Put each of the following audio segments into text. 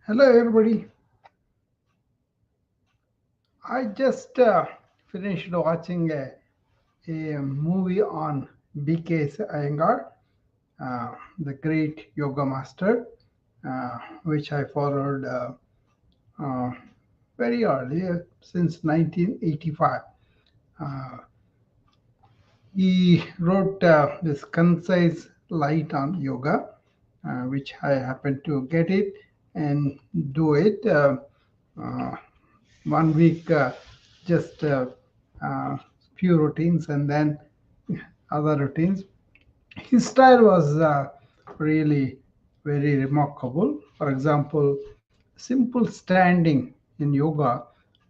Hello, everybody. I just finished watching a movie on B.K. Iyengar, the great yoga master, which I followed uh, very early, since 1985. Uh, he wrote this concise light on yoga, which I happened to get it and do it. Uh, 1 week, just uh, few routines and then other routines. His style was really very remarkable. For example, simple standing in yoga,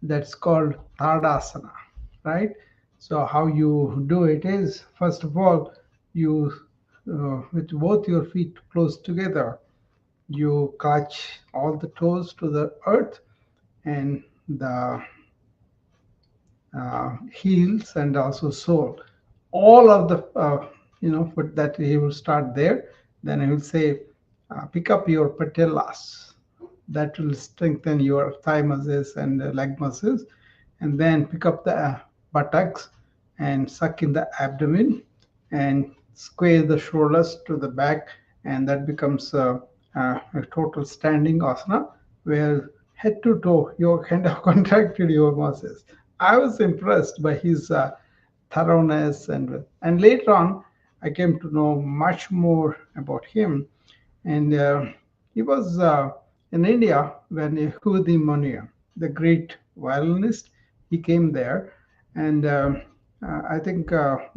that's called Tadasana, right? So how you do it is, first of all, you with both your feet close together, you catch all the toes to the earth, and the heels and also sole. All of the foot that he will start there. Then he will say, pick up your patellas. That will strengthen your thigh muscles and leg muscles. And then pick up the buttocks and suck in the abdomen and square the shoulders to the back, and that becomes a total standing asana where head to toe you kind of contracted your muscles. I was impressed by his thoroughness, and later on, I came to know much more about him. And he was in India when Yehudi Monia, the great violinist, he came there, and I think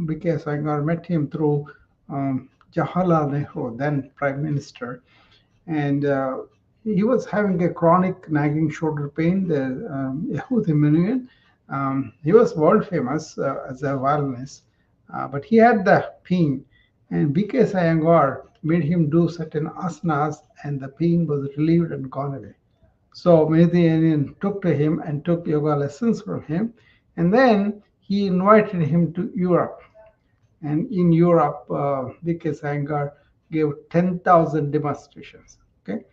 because I met him through Jawaharlal Nehru, then Prime Minister, and he was having a chronic nagging shoulder pain. The Yehud Himalayan, he was world famous as a violinist, but he had the pain, and B.K. Iyengar made him do certain asanas, and the pain was relieved and gone away. So Mediterranean took to him and took yoga lessons from him, and then he invited him to Europe. And in Europe, B.K. Iyengar gave 10,000 demonstrations. Okay,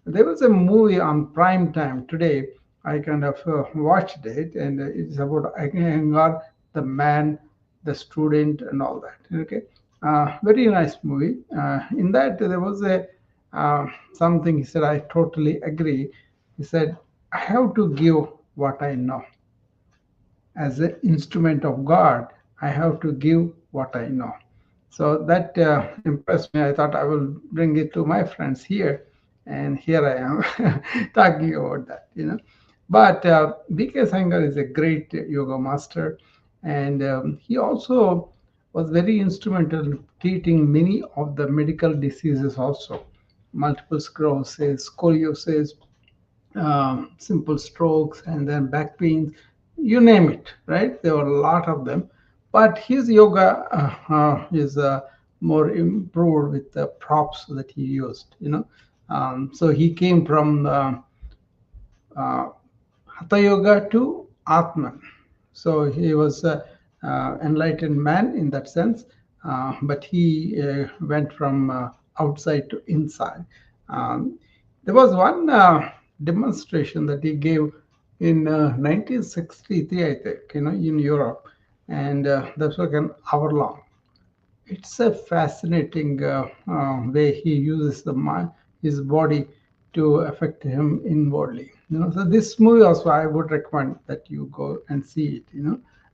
there was a movie on prime time today. I kind of watched it, and it's about Iyengar, the man, the student, and all that. Okay, very nice movie. In that, there was a something he said. I totally agree. He said, "I have to give what I know as an instrument of God. I have to give what I know." So that impressed me. I thought I will bring it to my friends here, and here I am talking about that. But B.K. Sanger is a great yoga master, and he also was very instrumental in treating many of the medical diseases also, multiple sclerosis, scoliosis, simple strokes, and then back pains, you name it, right? There were a lot of them. But his yoga is more improved with the props that he used, so he came from uh, Hatha Yoga to Atman. So he was an enlightened man in that sense, but he went from outside to inside. Um, there was one demonstration that he gave in 1963, I think, in Europe, and that was like an hour long. It's a fascinating way he uses his body to affect him inwardly. So this movie also I would recommend that you go and see it.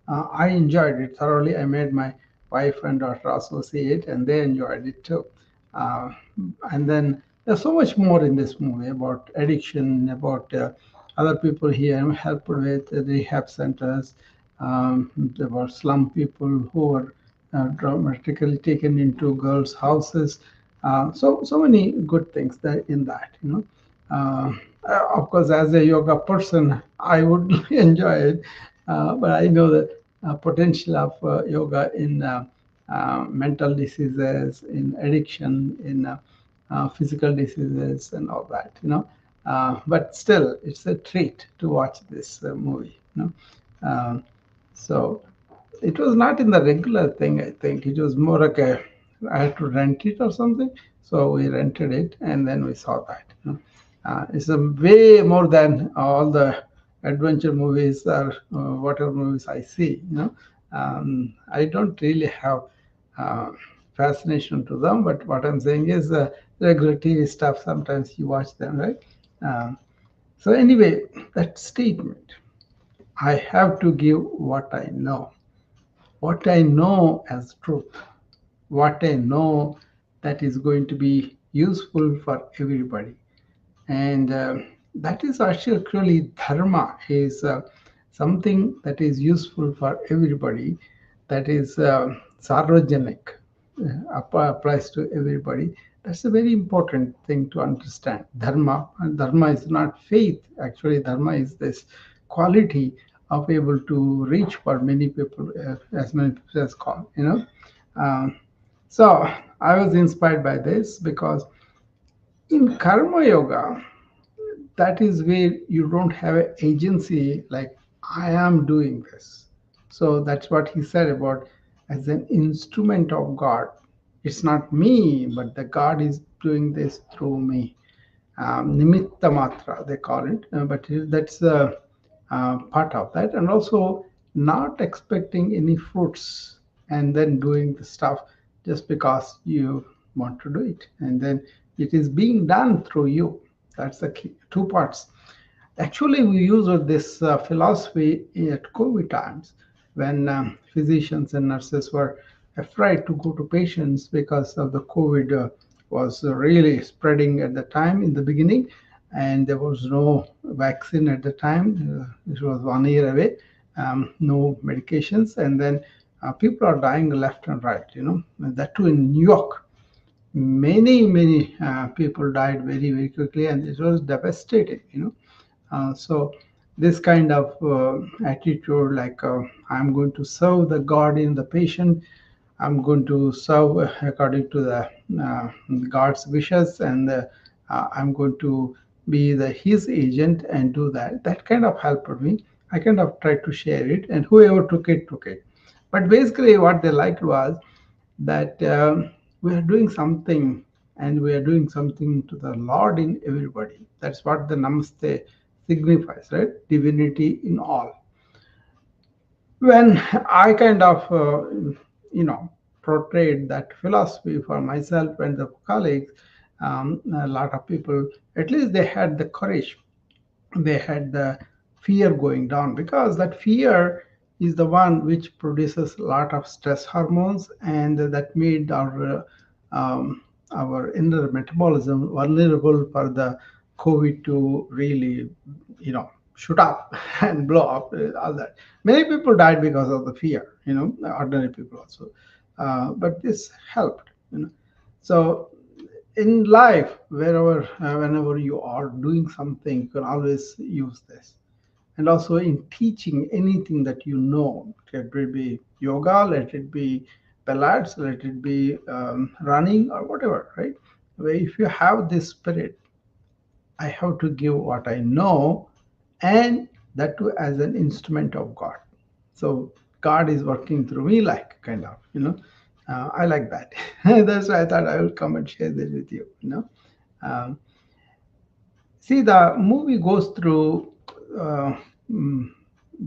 I enjoyed it thoroughly. I made my wife and daughter also see it, and they enjoyed it too. Uh, and then there's so much more in this movie about addiction, about other people here helped with rehab centers. There were slum people who were dramatically taken into girls' houses. So many good things there in that. Of course, as a yoga person, I would enjoy it, but I know the potential of yoga in mental diseases, in addiction, in physical diseases, and all that. But still, it's a treat to watch this movie. Um, so it was not in the regular thing, I think. It was more like I had to rent it or something. So we rented it and then we saw that. It's a way more than all the adventure movies or whatever movies I see. I don't really have uh, fascination to them, but what I'm saying is regular TV stuff. Sometimes you watch them, right? Um, so anyway, that statement, I have to give what I know as truth, what I know that is going to be useful for everybody. And that is actually dharma is something that is useful for everybody, that is sarvajanic, applies to everybody. That's a very important thing to understand. Dharma, and dharma is not faith. Actually, dharma is this quality of able to reach for many people, as many people as call. Um, so I was inspired by this because in karma yoga, that is where you don't have an agency like I am doing this. So that's what he said about as an instrument of God. It's not me, but the God is doing this through me. Nimitta matra, they call it. But that's part of that. And also not expecting any fruits and then doing the stuff just because you want to do it. And then it is being done through you. That's the key. Two parts. Actually, we use this philosophy at COVID times when physicians and nurses were afraid to go to patients because of the COVID was really spreading at the time in the beginning, and there was no vaccine at the time. It was 1 year away, no medications, and then people are dying left and right. And that too in New York. Many people died very quickly, and it was devastating. So this kind of attitude, like I'm going to serve the God in the patient, I'm going to serve according to the God's wishes, and I'm going to be his agent and do that. That kind of helped me. I kind of tried to share it, and whoever took it. But basically, what they liked was that we are doing something, and we are doing something to the Lord in everybody. That's what the Namaste signifies, right? Divinity in all. When I kind of, portrayed that philosophy for myself and the colleagues, a lot of people, at least they had the courage, they had the fear going down, because that fear is the one which produces a lot of stress hormones, and that made our inner metabolism vulnerable for the COVID to really, shoot up and blow up, all that. Many people died because of the fear, ordinary people also. But this helped. So in life, whenever you are doing something, you can always use this. And also in teaching anything that let it be yoga, let it be Pilates, let it be running or whatever, right? Where if you have this spirit, I have to give what I know, and that too as an instrument of God. So God is working through me, like kind of. I like that. That's why I thought I will come and share this with you. Um, See, the movie goes through uh, mm,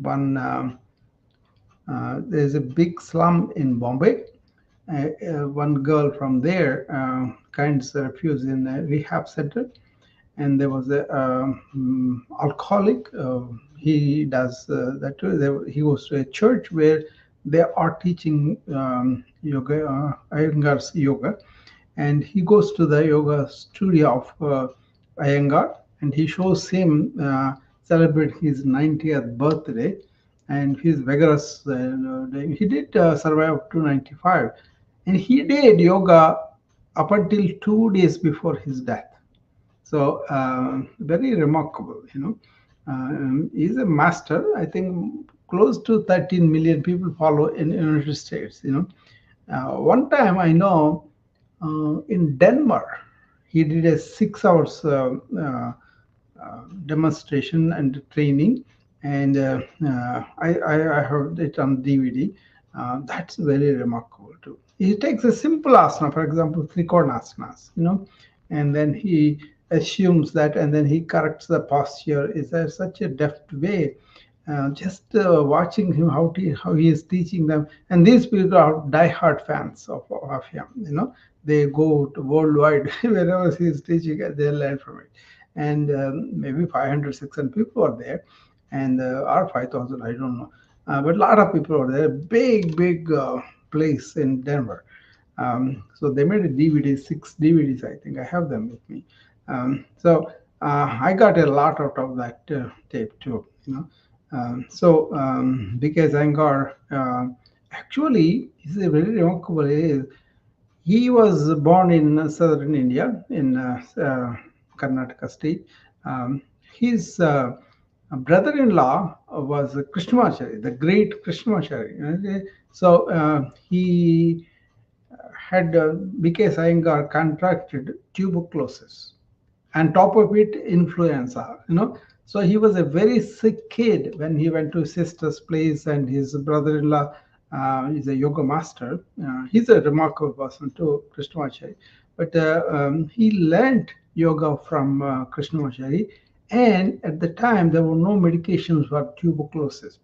one. There's a big slum in Bombay. One girl from there kinds refused in a rehab center, and there was a alcoholic. He does that too. He goes to a church where they are teaching yoga, Iyengar's yoga, and he goes to the yoga studio of Iyengar, and he shows him celebrate his 90th birthday, and he's vigorous. He did survive up to 95, and he did yoga up until 2 days before his death. So very remarkable. He's a master. I think close to 13 million people follow in United States. One time I know in Denmark, he did a 6 hours demonstration and training, and I heard it on DVD. That's very remarkable too. He takes a simple asana, for example, Trikonasana, and then he assumes that, and then he corrects the posture. Is there such a deft way? Just watching him how he is teaching them, and these people are diehard fans of him. They go to worldwide wherever he is teaching, they learn from it. And maybe 500, 600 people are there, and or 5,000, I don't know, but a lot of people are there. Big place in Denver. So they made a DVD, 6 DVDs, I think. I have them with me. So I got a lot out of that tape too. Because Iyengar actually is a very remarkable. He was born in southern India, in Karnataka state. His brother-in-law was Krishnamacharya, the great Krishnamacharya. So he had B.K. Iyengar contracted tuberculosis, and top of it, influenza. So he was a very sick kid when he went to his sister's place, and his brother-in-law is a yoga master. He's a remarkable person too, Krishnamacharya. But he learned yoga from Krishnamacharya, and at the time there were no medications for tuberculosis.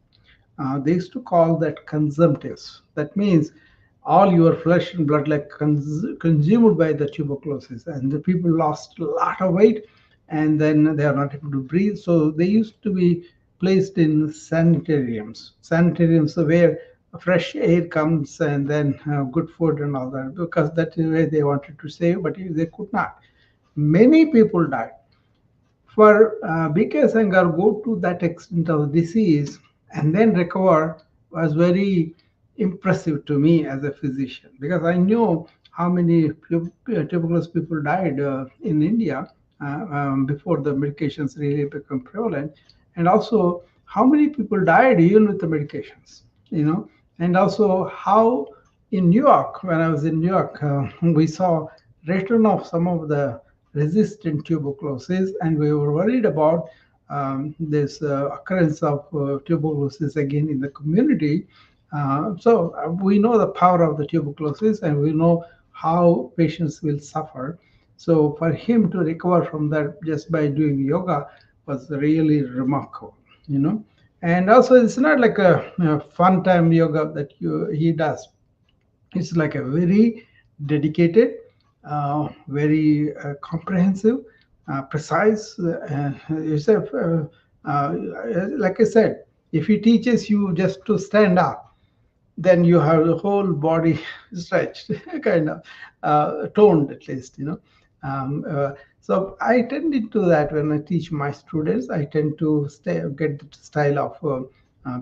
They used to call that consumptives. That means all your flesh and blood like consumed by the tuberculosis, and the people lost a lot of weight, and then they are not able to breathe. So they used to be placed in sanitariums where fresh air comes, and then good food and all that, because that is where they wanted to save, but they could not. Many people died. For B.K. Iyengar go to that extent of disease and then recover was very impressive to me as a physician, because I knew how many tuberculosis people died in India before the medications really become prevalent, and also how many people died even with the medications. And also how in New York, when I was in New York, we saw return of some of the resistant tuberculosis, and we were worried about this occurrence of tuberculosis again in the community. So we know the power of the tuberculosis, and we know how patients will suffer. So for him to recover from that just by doing yoga was really remarkable. And also, it's not like a fun time yoga that he does. It's like a very dedicated, very comprehensive, precise. Like I said, if he teaches you just to stand up, then you have the whole body stretched, kind of toned at least. So I tend to do that when I teach my students. I tend to get the style of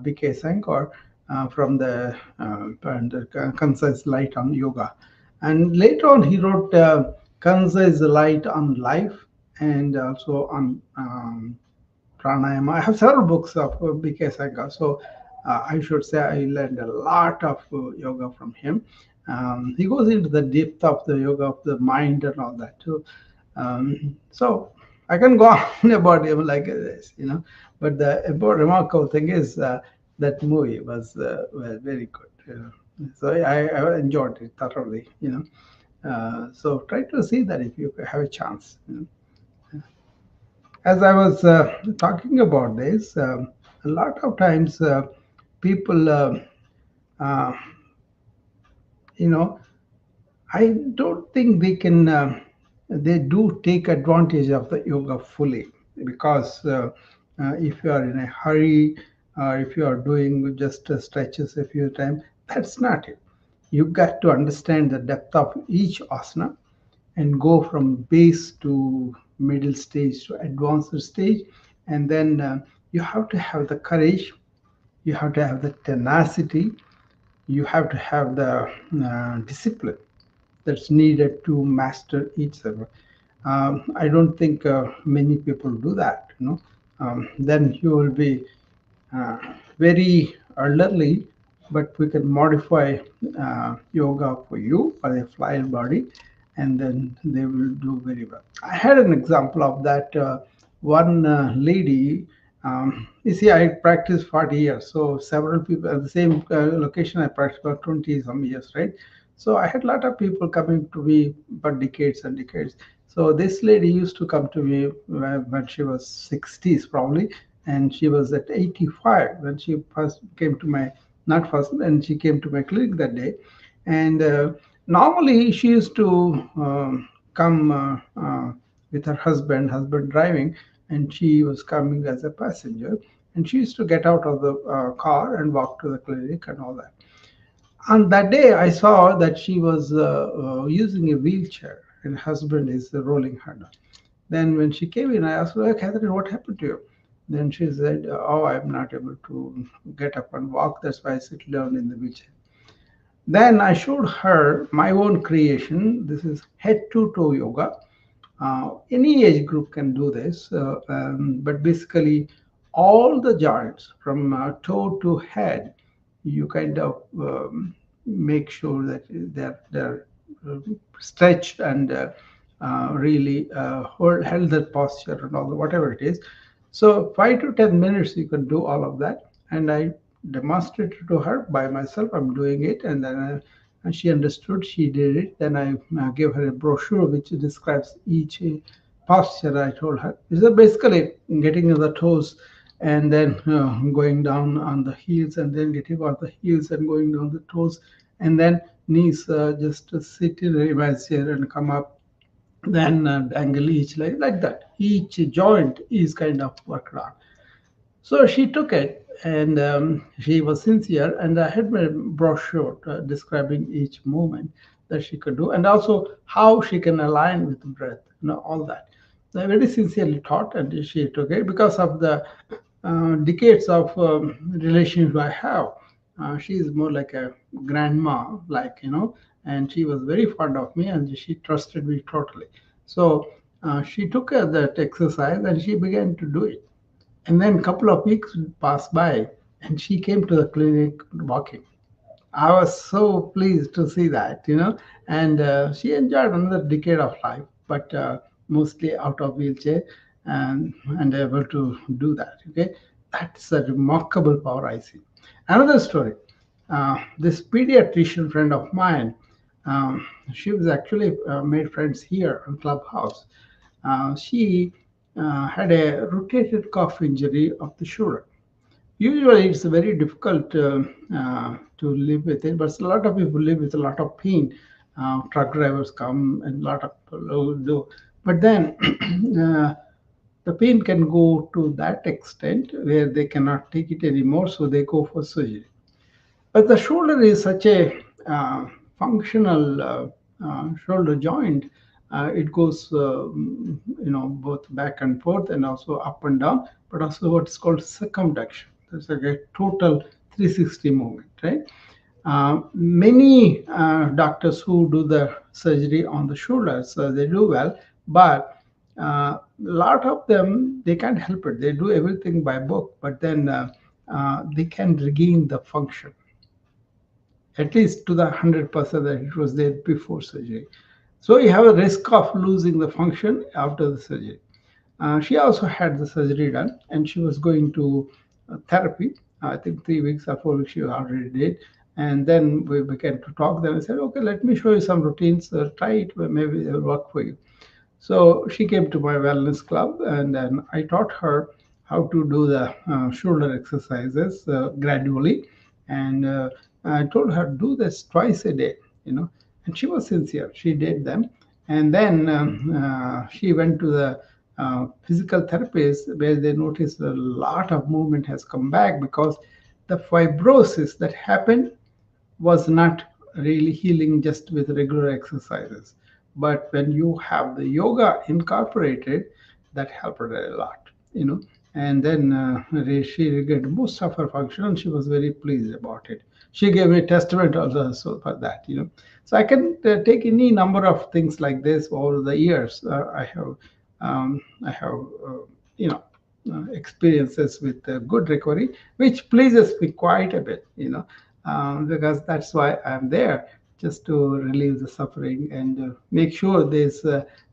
B.K. Iyengar from the Concise Light on Yoga. And later on, he wrote Concise Light on Life, and also on pranayama. I have several books of B.K. Iyengar. So I should say I learned a lot of yoga from him. He goes into the depth of the yoga of the mind and all that too. So I can go on about him like this. But the remarkable thing is that movie was very good. So I enjoyed it thoroughly. So try to see that if you have a chance. As I was talking about this, a lot of times people, uh, you know, I don't think they do take advantage of the yoga fully, because if you are in a hurry, or if you are doing just stretches a few times, that's not it. You got to understand the depth of each asana and go from base to middle stage to advanced stage. And then you have to have the courage, you have to have the tenacity, you have to have the discipline that's needed to master each server. I don't think many people do that. Then you will be very elderly, but we can modify yoga for you for a flying body, and then they will do very well. I had an example of that. One lady, you see, I practiced 40 years, so several people at the same location I practiced for 20 some years, right? So I had a lot of people coming to me for decades and decades. So this lady used to come to me when she was 60s probably, and she was at 85 when she first came to my, not first, and she came to my clinic that day. And normally she used to come with her husband driving, and she was coming as a passenger. And she used to get out of the car and walk to the clinic and all that. On that day, I saw that she was using a wheelchair, and husband is rolling her down. Then when she came in, I asked her, Catherine, what happened to you? Then she said, oh, I'm not able to get up and walk. That's why I sit down in the wheelchair. Then I showed her my own creation. This is head to toe yoga. Any age group can do this, but basically, all the joints from toe to head, you kind of make sure that they're stretched and really held that posture and all the, whatever it is. So 5 to 10 minutes you can do all of that, and I demonstrated to her by myself. I'm doing it, and then and she understood. She did it. Then I gave her a brochure which describes each posture. I told her is basically getting on the toes, and then going down on the heels, and then getting on the heels and going down the toes, and then knees just sit in a reverse chair and come up, then angle each leg like that. Each joint is kind of worked on. So she took it, and she was sincere. And I had my brochure describing each movement that she could do, and also how she can align with the breath, all that. I very sincerely taught, and she took it because of the decades of relationship I have. She is more like a grandma, and she was very fond of me, and she trusted me totally. So she took that exercise and she began to do it. And then a couple of weeks passed by, and she came to the clinic walking. I was so pleased to see that. And she enjoyed another decade of life, but mostly out of wheelchair and able to do that. Okay, that's a remarkable power I see. Another story. This pediatrician friend of mine, she was actually made friends here in Clubhouse. She had a rotated cuff injury of the shoulder. Usually, it's very difficult to live with it, but a lot of people live with a lot of pain. Truck drivers come, and a lot of people do. But then the pain can go to that extent where they cannot take it anymore, so they go for surgery. But the shoulder is such a functional shoulder joint. It goes, both back and forth and also up and down, but also what's called circumduction. That's like a total 360 movement, right? Many doctors who do the surgery on the shoulders, they do well, but a lot of them, they can't help it. They do everything by book, but then they can regain the function at least to the 100% that it was there before surgery. So you have a risk of losing the function after the surgery. She also had the surgery done, and she was going to therapy. I think 3 weeks or 4 weeks she already did. And then we began to talk. Then I said, okay, let me show you some routines. Try it, maybe it will work for you. So she came to my wellness club, and then I taught her how to do the shoulder exercises gradually. And I told her, do this twice a day. And she was sincere. She did them. And then she went to the physical therapist where they noticed a lot of movement has come back because the fibrosis that happened was not really healing just with regular exercises. But when you have the yoga incorporated, that helped her a lot. And then she regained most of her function, and she was very pleased about it. She gave me a testament also for that. So I can take any number of things like this over the years. I have experiences with good recovery, which pleases me quite a bit. Because that's why I'm there, just to relieve the suffering and make sure these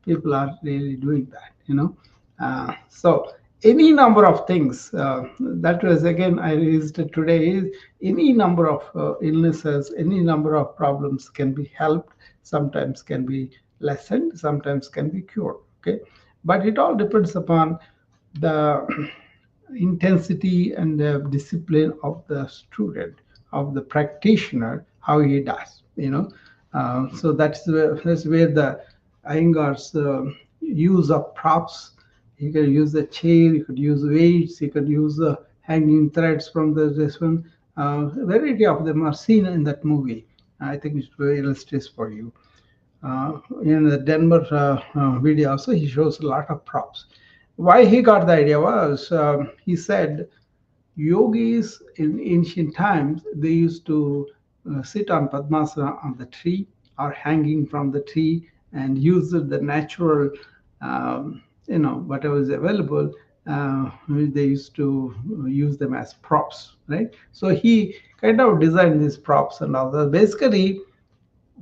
people are really doing that. So any number of things. That was again I raised it today. Is any number of illnesses, any number of problems can be helped. Sometimes can be lessened. Sometimes can be cured. Okay, but it all depends upon the intensity and the discipline of the student, of the practitioner, how he does. So that's where the Iyengar's use of props. He could use the chair, he could use weights, he could use the hanging threads from this one. Variety of them are seen in that movie. I think it illustrates for you. In the Denver video also, he shows a lot of props. Why he got the idea was he said yogis in ancient times they used to sit on Padmasana on the tree or hanging from the tree and use the natural, whatever is available. They used to use them as props, right? So he kind of designed these props and all that. Basically,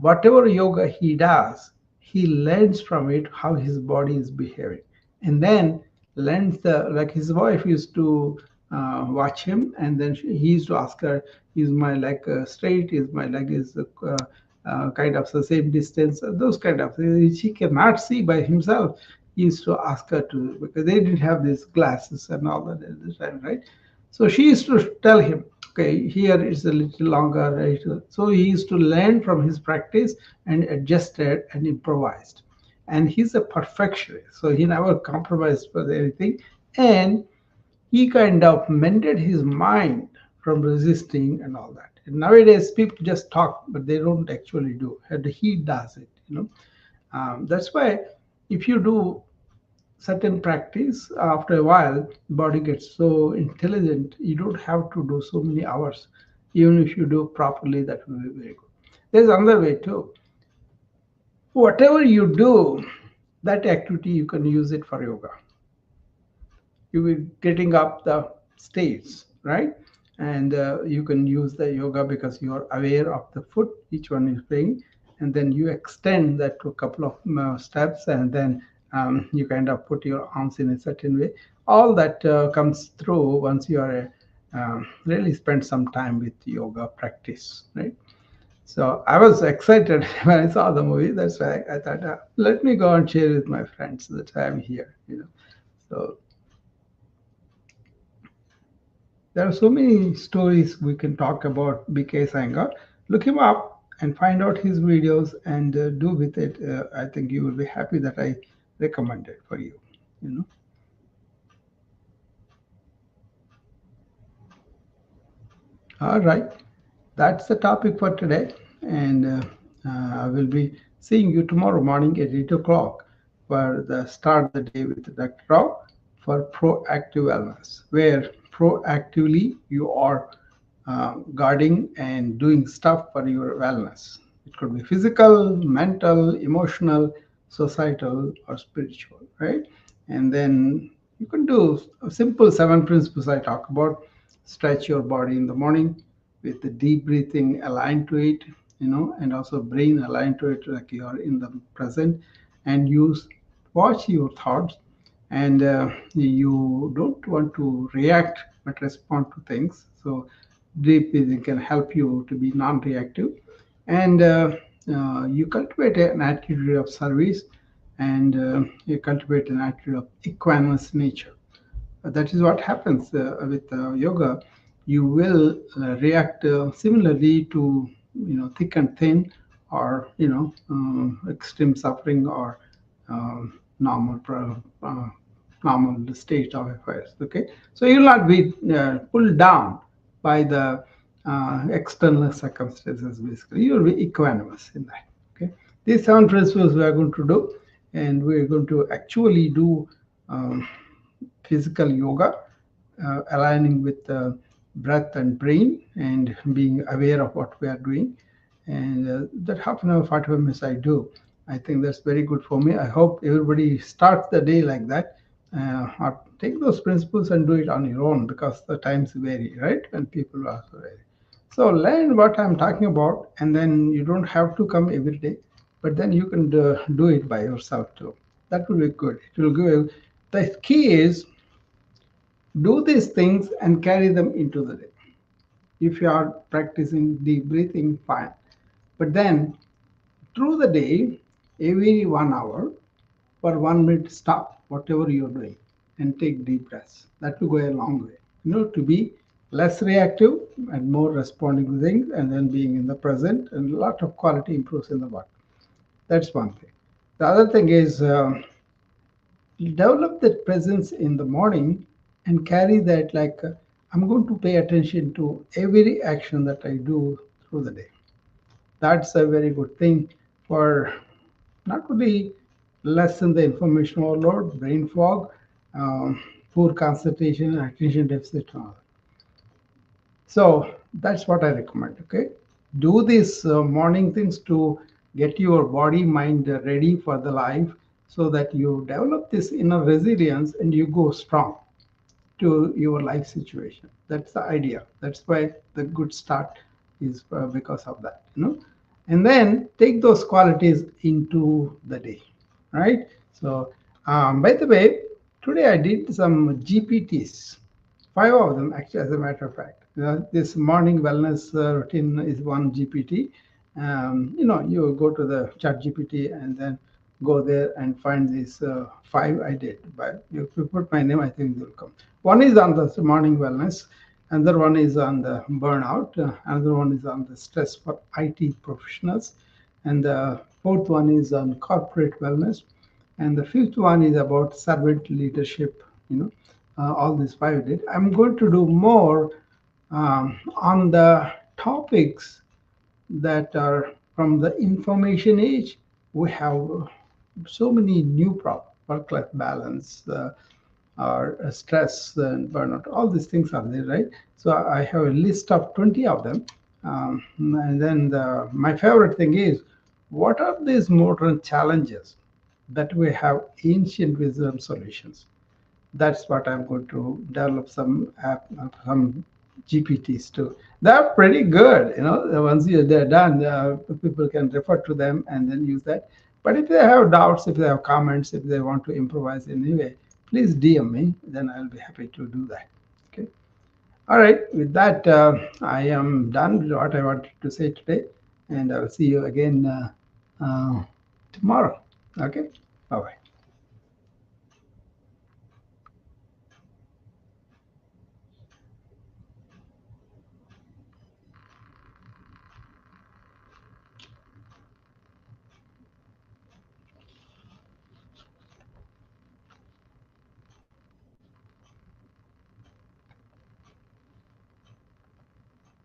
whatever yoga he does, he learns from it how his body is behaving, and then learns the like his wife used to watch him, and then he used to ask her, "Is my leg straight? Is my leg is kind of the same distance?" Those kind of things. She cannot see by himself. He used to ask her to because they didn't have these glasses and all that at the time, right? So she used to tell him, okay, here it's a little longer, right? So he used to learn from his practice and adjusted and improvised. And he's a perfectionist, so he never compromised for anything. And he kind of mended his mind from resisting and all that. And nowadays, people just talk, but they don't actually do. And he does it. That's why if you do certain practice, after a while body gets so intelligent you don't have to do so many hours. Even if you do properly, that will be very good. There's another way too. Whatever you do, that activity you can use it for yoga. You will getting up the stairs, right? And you can use the yoga because you are aware of the foot each one is playing, and then you extend that to a couple of steps, and then you kind of put your arms in a certain way. All that comes through once you are really spend some time with yoga practice, right? So I was excited when I saw the movie. That's why I thought, let me go and share with my friends that I'm here. So there are so many stories we can talk about BK Iyengar. Look him up and find out his videos and do with it. I think you will be happy that I recommend it for you. You know. All right, that's the topic for today, and I will be seeing you tomorrow morning at 8 o'clock for the start the day with Dr. Rao for proactive wellness, where proactively you are guarding and doing stuff for your wellness. It could be physical, mental, emotional, societal, or spiritual, right? And then you can do a simple 7 principles I talk about. Stretch your body in the morning with the deep breathing aligned to it, and also brain aligned to it, like you are in the present, and use watch your thoughts, and you don't want to react but respond to things. So deep breathing can help you to be non-reactive, and you cultivate an attitude of service, and you cultivate an attitude of equanimous nature. That is what happens with yoga. You will react similarly to thick and thin, or extreme suffering, or normal normal state of affairs. Okay, so you will not be pulled down by the external circumstances. Basically, you will be equanimous in that. Okay, these 7 principles we are going to do, and we are going to actually do physical yoga, aligning with the breath and brain, and being aware of what we are doing. And that half an hour, 45 minutes I do. I think that's very good for me. I hope everybody starts the day like that. Or take those principles and do it on your own, because the times vary, right? And people also vary. So learn what I'm talking about, and then you don't have to come every day, but then you can do it by yourself too. That will be good. It will give you, the key is Do these things and carry them into the day. If you are practicing deep breathing, fine. But then through the day, every 1 hour, for 1 minute, stop whatever you're doing and take deep breaths. That will go a long way. To be less reactive and more responding to things, and then being in the present, and a lot of quality improves in the work. That's one thing. The other thing is develop that presence in the morning and carry that like I'm going to pay attention to every action that I do through the day. That's a very good thing for not only lessen the information overload, brain fog, um, poor concentration, attention deficit, and all. So that's what I recommend. Okay, do these morning things to get your body mind ready for the life, so that you develop this inner resilience and you go strong to your life situation. That's the idea. That's why the good start is because of that. And then take those qualities into the day, right? So, by the way, today I did some GPTs, five of them actually, as a matter of fact. This morning wellness routine is one GPT. You go to the chat GPT and then go there and find these five I did. But if you put my name, I think they'll come. One is on the morning wellness, another one is on the burnout, another one is on the stress for IT professionals, and the fourth one is on corporate wellness, and the fifth one is about servant leadership. All these five I did. I'm going to do more on the topics that are from the information age. We have so many new problems: work-life balance, or stress and burnout. All these things are there, right? So I have a list of 20 of them. And then my favorite thing is, what are these modern challenges that we have ancient wisdom solutions? That's what I'm going to develop some GPTs too. They're pretty good. Once they're done, people can refer to them and then use that. But if they have doubts, if they have comments, if they want to improvise in any way, please DM me. Then I'll be happy to do that. Okay. All right. With that, I am done with what I wanted to say today, and I'll see you again tomorrow. Okay. Bye bye.